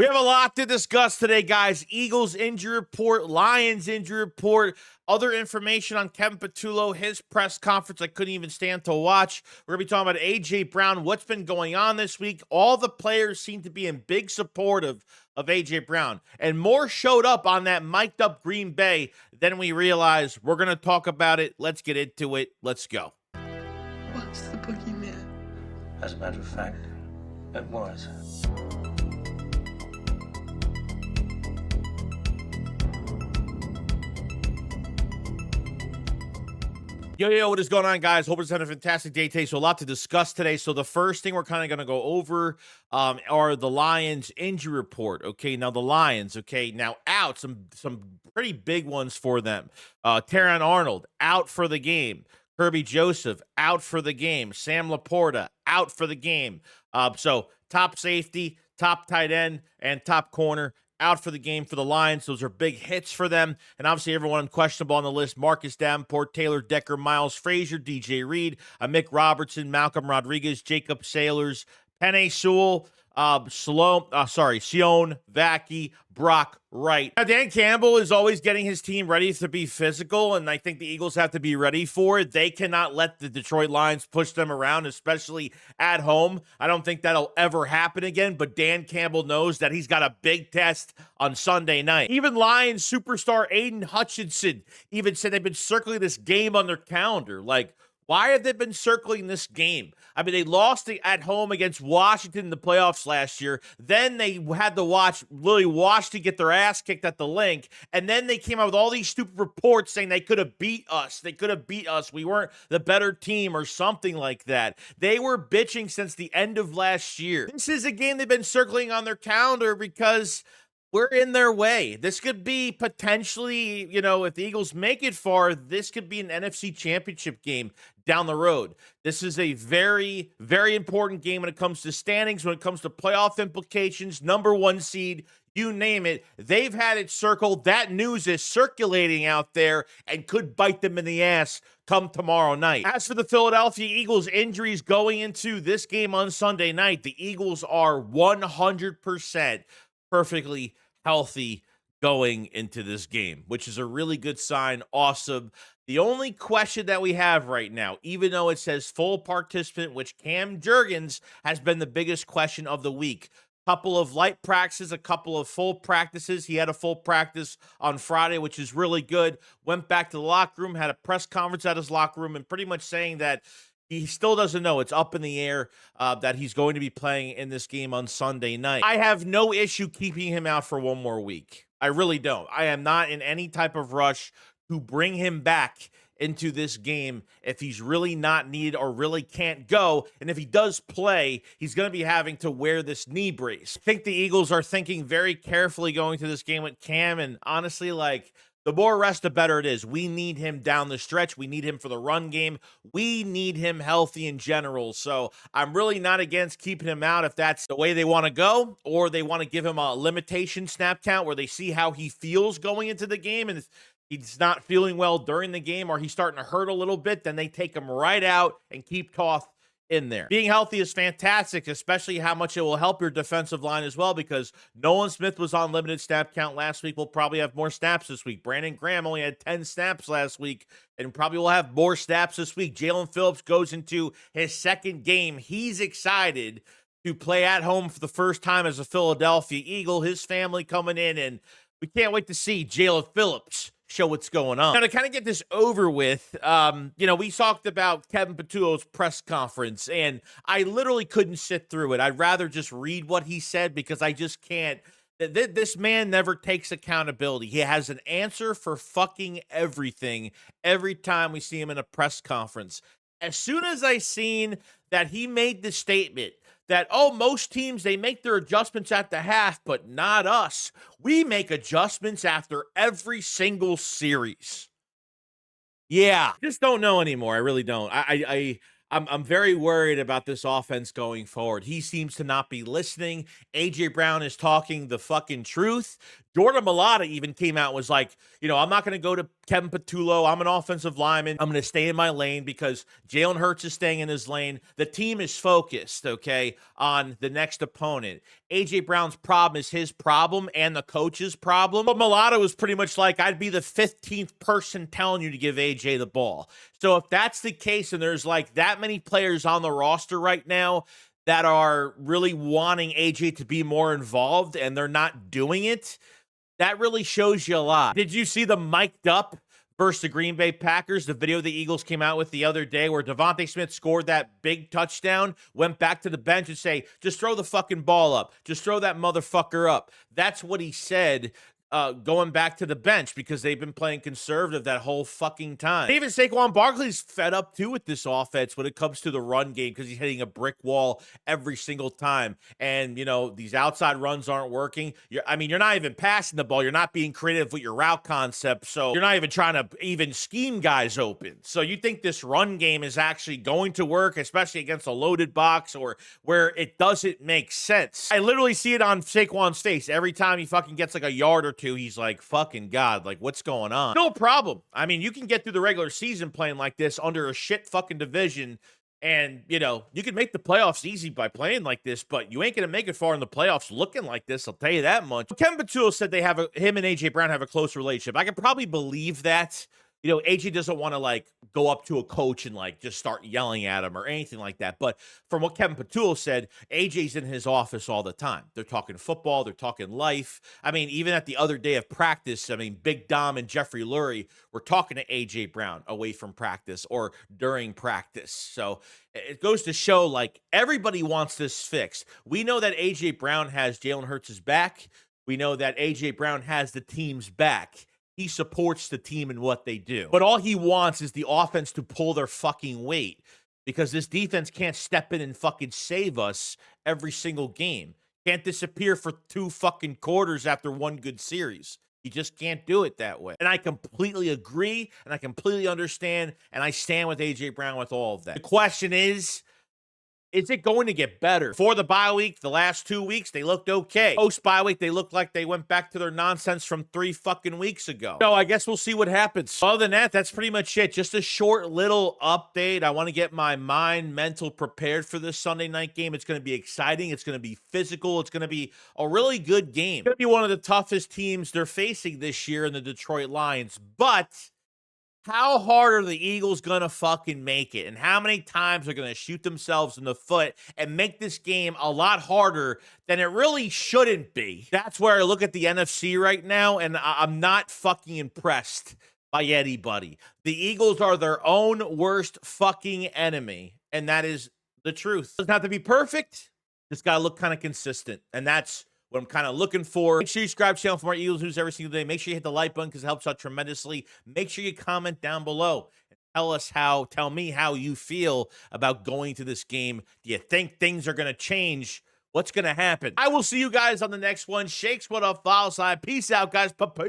We have a lot to discuss today, guys. Eagles injury report, Lions injury report, other information on Kevin Patullo, his press conference I couldn't even stand to watch. We're going to be talking about A.J. Brown, what's been going on this week. All the players seem to be in big support of A.J. Brown. And more showed up on that mic'd up Green Bay than we realized. We're going to talk about it. Let's get into it. Let's go. What's the boogeyman? As a matter of fact, it was. Yo, what is going on, guys? Hope it's having a fantastic day today. So a lot to discuss today. So the first thing we're kind of going to go over are the Lions injury report. Okay, now the Lions, now out, some pretty big ones for them. Terron Arnold, out for the game. Kirby Joseph, out for the game. Sam Laporta, out for the game. So top safety, top tight end, and top corner, out for the game for the Lions. Those are big hits for them. And obviously everyone questionable on the list: Marcus Davenport, Taylor Decker, Miles Frazier, DJ Reed, Mick Robertson, Malcolm Rodriguez, Jacob Sailors, Penei Sewell, Sion Vaki, Brock Wright. Now, Dan Campbell is always getting his team ready to be physical, and I think the Eagles have to be ready for it. They cannot let the Detroit Lions push them around, especially at home. I don't think that'll ever happen again, but Dan Campbell knows that he's got a big test on Sunday night. Even Lions superstar Aiden Hutchinson even said they've been circling this game on their calendar. Like, why have they been circling this game? I mean, they lost at home against Washington in the playoffs last year. Then they had to watch Washington get their ass kicked at the Link. And then they came out with all these stupid reports saying they could have beat us. They could have beat us. We weren't the better team or something like that. They were bitching since the end of last year. This is a game they've been circling on their calendar because we're in their way. This could be potentially, if the Eagles make it far, this could be an NFC championship game down the road. This is a very, very important game when it comes to standings, when it comes to playoff implications, number one seed, you name it. They've had it circled. That news is circulating out there and could bite them in the ass come tomorrow night. As for the Philadelphia Eagles injuries going into this game on Sunday night, the Eagles are 100% perfectly healthy going into this game, which is a really good sign. Awesome. The only question that we have right now, even though it says full participant, which Cam Jurgens has been the biggest question of the week. Couple of light practices, a couple of full practices. He had a full practice on Friday, which is really good. Went back to the locker room, had a press conference at his locker room, and pretty much saying that he still doesn't know. It's up in the air that he's going to be playing in this game on Sunday night. I have no issue keeping him out for one more week. I really don't. I am not in any type of rush to bring him back into this game if he's really not needed or really can't go. And if he does play, he's going to be having to wear this knee brace. I think the Eagles are thinking very carefully going to this game with Cam, and honestly, the more rest, the better it is. We need him down the stretch. We need him for the run game. We need him healthy in general. So I'm really not against keeping him out if that's the way they want to go, or they want to give him a limitation snap count where they see how he feels going into the game. And if he's not feeling well during the game or he's starting to hurt a little bit, then they take him right out and keep Toth in there. Being healthy is fantastic, especially how much it will help your defensive line as well, because Nolan Smith was on limited snap count last week. We'll probably have more snaps this week. Brandon Graham only had 10 snaps last week and probably will have more snaps this week. Jalen Phillips goes into his second game. He's excited to play at home for the first time as a Philadelphia Eagle. His family coming in, and we can't wait to see Jalen Phillips show what's going on. Now, to kind of get this over with, we talked about Kevin Patullo's press conference, and I literally couldn't sit through it. I'd rather just read what he said because I just can't. This man never takes accountability. He has an answer for fucking everything every time we see him in a press conference. As soon as I seen that he made the statement that, most teams, they make their adjustments at the half, but not us. We make adjustments after every single series. Yeah, just don't know anymore. I really don't. I'm very worried about this offense going forward. He seems to not be listening. A.J. Brown is talking the fucking truth. Jordan Mailata even came out and was like, you know, I'm not going to go to Kevin Patullo. I'm an offensive lineman. I'm going to stay in my lane because Jalen Hurts is staying in his lane. The team is focused, okay, on the next opponent. A.J. Brown's problem is his problem and the coach's problem. But Mailata was pretty much like, I'd be the 15th person telling you to give A.J. the ball. So if that's the case and there's like that many players on the roster right now that are really wanting A.J. to be more involved and they're not doing it, that really shows you a lot. Did you see the mic'd up versus the Green Bay Packers, the video the Eagles came out with the other day where Devontae Smith scored that big touchdown, went back to the bench and say, just throw the fucking ball up. Just throw that motherfucker up. That's what he said going back to the bench because they've been playing conservative that whole fucking time. Even Saquon Barkley's fed up too with this offense when it comes to the run game because he's hitting a brick wall every single time. And, you know, these outside runs aren't working. You're not even passing the ball. You're not being creative with your route concept. So you're not even trying to even scheme guys open. So you think this run game is actually going to work, especially against a loaded box or where it doesn't make sense. I literally see it on Saquon's face every time he fucking gets like a yard or two. He's like, fucking God, like, what's going on? No problem. I mean, you can get through the regular season playing like this under a shit fucking division, and, you know, you can make the playoffs easy by playing like this, but you ain't going to make it far in the playoffs looking like this, I'll tell you that much. Kevin Patullo said him and A.J. Brown have a close relationship. I can probably believe that. You know, AJ doesn't want to like go up to a coach and like just start yelling at him or anything like that. But from what Kevin Patullo said, AJ's in his office all the time. They're talking football. They're talking life. I mean, even at the other day of practice, I mean, Big Dom and Jeffrey Lurie were talking to AJ Brown away from practice or during practice. So it goes to show like everybody wants this fixed. We know that AJ Brown has Jalen Hurts' back. We know that AJ Brown has the team's back. He supports the team in what they do. But all he wants is the offense to pull their fucking weight because this defense can't step in and fucking save us every single game. Can't disappear for 2 fucking quarters after one good series. You just can't do it that way. And I completely agree and I completely understand and I stand with A.J. Brown with all of that. The question is it going to get better? For the bye week, the last 2 weeks, they looked okay. Post-bye week, they looked like they went back to their nonsense from 3 fucking weeks ago. So I guess we'll see what happens. Other than that, that's pretty much it. Just a short little update. I want to get my mental prepared for this Sunday night game. It's going to be exciting. It's going to be physical. It's going to be a really good game. It's going to be one of the toughest teams they're facing this year in the Detroit Lions. But how hard are the Eagles going to fucking make it? And how many times are going to shoot themselves in the foot and make this game a lot harder than it really shouldn't be? That's where I look at the NFC right now, and I'm not fucking impressed by anybody. The Eagles are their own worst fucking enemy, and that is the truth. It doesn't have to be perfect. Just got to look kind of consistent, and that's what I'm kind of looking for. Make sure you subscribe to the channel for more Eagles news every single day. Make sure you hit the like button because it helps out tremendously. Make sure you comment down below and tell me how you feel about going to this game. Do you think things are going to change? What's going to happen? I will see you guys on the next one. Shakes, what up, file side. Peace out, guys. Bye-bye.